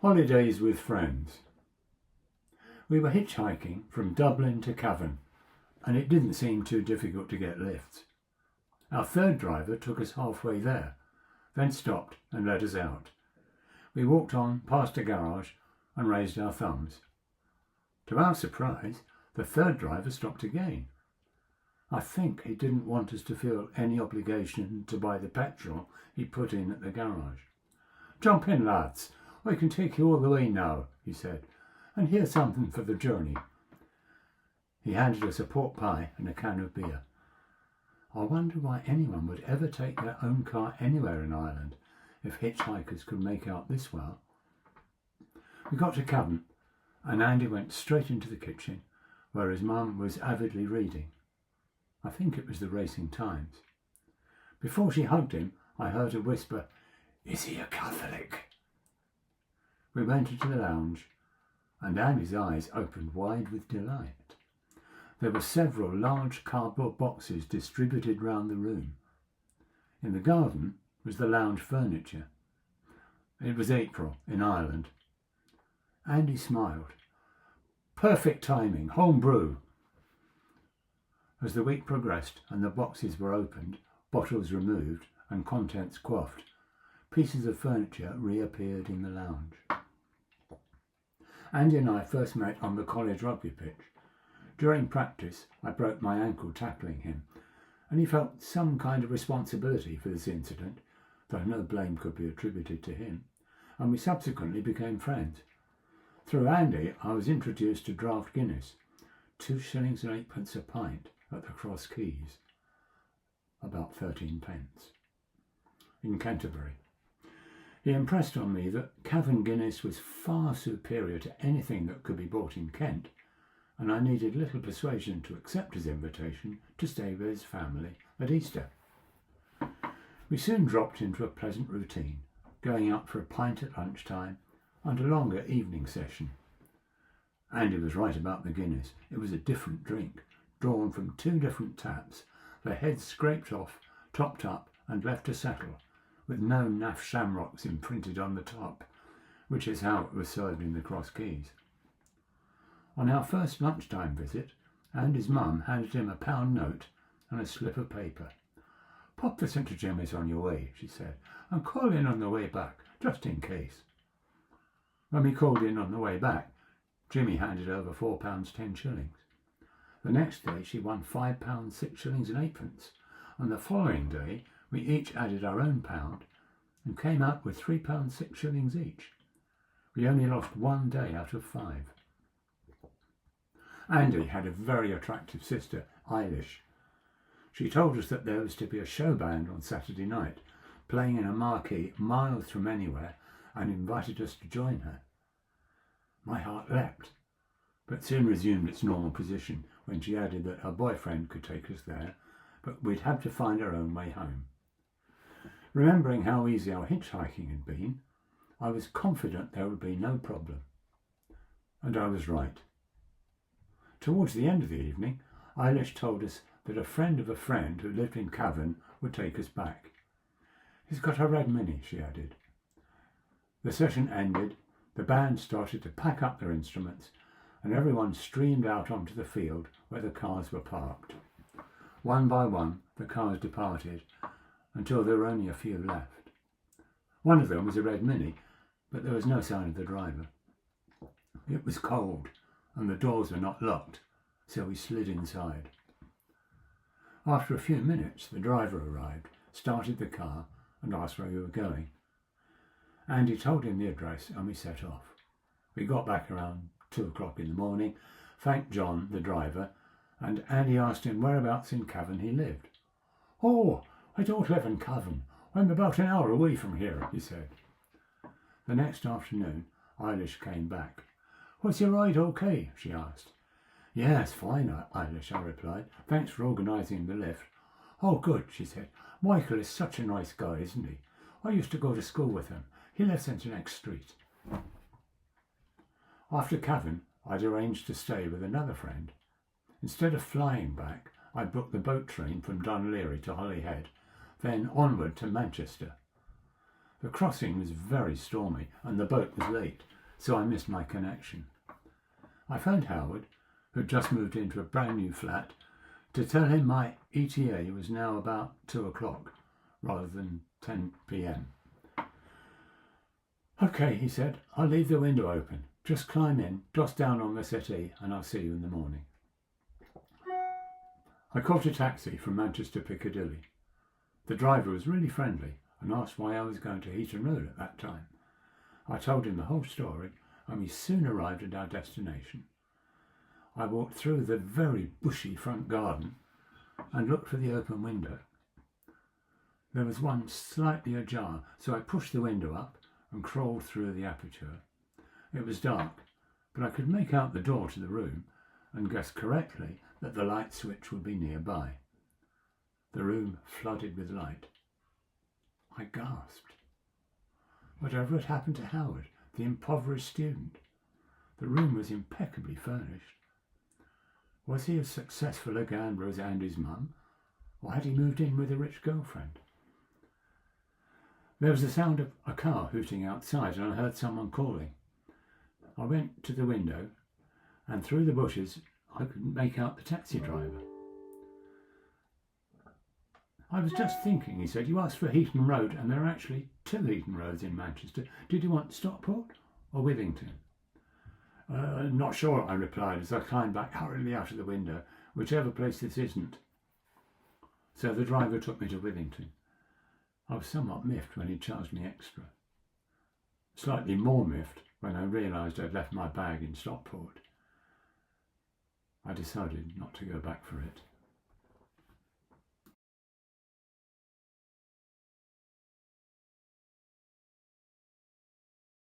Holidays with friends. We were hitchhiking from Dublin to Cavan, and it didn't seem too difficult to get lifts. Our third driver took us halfway there, then stopped and let us out. We walked on past a garage and raised our thumbs. To our surprise, the third driver stopped again. I think he didn't want us to feel any obligation to buy the petrol he put in at the garage. "Jump in, lads. I can take you all the way now," he said, "and here's something for the journey." He handed us a pork pie and a can of beer. I wonder why anyone would ever take their own car anywhere in Ireland if hitchhikers could make out this well. We got to Cavan, and Andy went straight into the kitchen, where his mum was avidly reading. I think it was the Racing Times. Before she hugged him, I heard her whisper, "Is he a Catholic?" We went into the lounge, and Andy's eyes opened wide with delight. There were several large cardboard boxes distributed round the room. In the garden was the lounge furniture. It was April in Ireland. Andy smiled. "Perfect timing, home brew." As the week progressed and the boxes were opened, bottles removed and contents quaffed, pieces of furniture reappeared in the lounge. Andy and I first met on the college rugby pitch. During practice, I broke my ankle tackling him, and he felt some kind of responsibility for this incident, though no blame could be attributed to him, and we subsequently became friends. Through Andy, I was introduced to draft Guinness, 2 shillings and 8 a pint at the Cross Keys, about 13 pence, in Canterbury. He impressed on me that Cavan Guinness was far superior to anything that could be bought in Kent, and I needed little persuasion to accept his invitation to stay with his family at Easter. We soon dropped into a pleasant routine, going out for a pint at lunchtime and a longer evening session. Andy was right about the Guinness. It was a different drink, drawn from 2 different taps, the head scraped off, topped up and left to settle, with no naff shamrocks imprinted on the top, which is how it was served in the Cross Keys. On our first lunchtime visit, Andy's mum handed him a £1 note and a slip of paper. "Pop this into Jimmy's on your way," she said, "and call in on the way back, just in case." When we called in on the way back, Jimmy handed over £4 10 shillings. The next day she won £5 6 shillings and 8 pence, and the following day we each added our own £1 and came out with £3 6 shillings each. We only lost 1 day out of 5. Andy had a very attractive sister, Eilish. She told us that there was to be a show band on Saturday night, playing in a marquee miles from anywhere, and invited us to join her. My heart leapt, but soon resumed its normal position when she added that her boyfriend could take us there, but we'd have to find our own way home. Remembering how easy our hitchhiking had been, I was confident there would be no problem. And I was right. Towards the end of the evening, Eilish told us that a friend of a friend who lived in Cavan would take us back. "He's got a red Mini," she added. The session ended, the band started to pack up their instruments, and everyone streamed out onto the field where the cars were parked. One by one, the cars departed, until there were only a few left. One of them was a red Mini, but there was no sign of the driver. It was cold, and the doors were not locked, so we slid inside. After a few minutes, the driver arrived, started the car, and asked where we were going. Andy told him the address, and we set off. We got back around 2 o'clock in the morning, thanked John, the driver, and Andy asked him whereabouts in Cavan he lived. "Oh, I don't live in Cavan. I'm about an hour away from here," he said. The next afternoon, Eilish came back. "Was your ride okay?" she asked. "Yes, fine, Eilish," I replied. "Thanks for organising the lift." "Oh, good," she said. "Michael is such a nice guy, isn't he? I used to go to school with him. He lives in the next street." After Cavan, I'd arranged to stay with another friend. Instead of flying back, I booked the boat train from Dunleary to Holyhead, then onward to Manchester. The crossing was very stormy and the boat was late, so I missed my connection. I phoned Howard, who'd just moved into a brand new flat, to tell him my ETA was now about 2 o'clock rather than 10 p.m. "Okay," he said, "I'll leave the window open. Just climb in, doss down on the settee, and I'll see you in the morning." I caught a taxi from Manchester Piccadilly. The driver was really friendly and asked why I was going to Heaton Road at that time. I told him the whole story, and we soon arrived at our destination. I walked through the very bushy front garden and looked for the open window. There was one slightly ajar, so I pushed the window up and crawled through the aperture. It was dark, but I could make out the door to the room and guessed correctly that the light switch would be nearby. The room flooded with light. I gasped. Whatever had happened to Howard, the impoverished student? The room was impeccably furnished. Was he as successful a gambler as Andy's mum, or had he moved in with a rich girlfriend? There was the sound of a car hooting outside, and I heard someone calling. I went to the window, and through the bushes I could make out the taxi driver. "I was just thinking," he said, "you asked for Heaton Road, and there are actually 2 Heaton Roads in Manchester. Did you want Stockport or Withington?" Not sure," I replied as I climbed back hurriedly out of the window. "Whichever place this isn't." So the driver took me to Withington. I was somewhat miffed when he charged me extra. Slightly more miffed when I realised I'd left my bag in Stockport. I decided not to go back for it.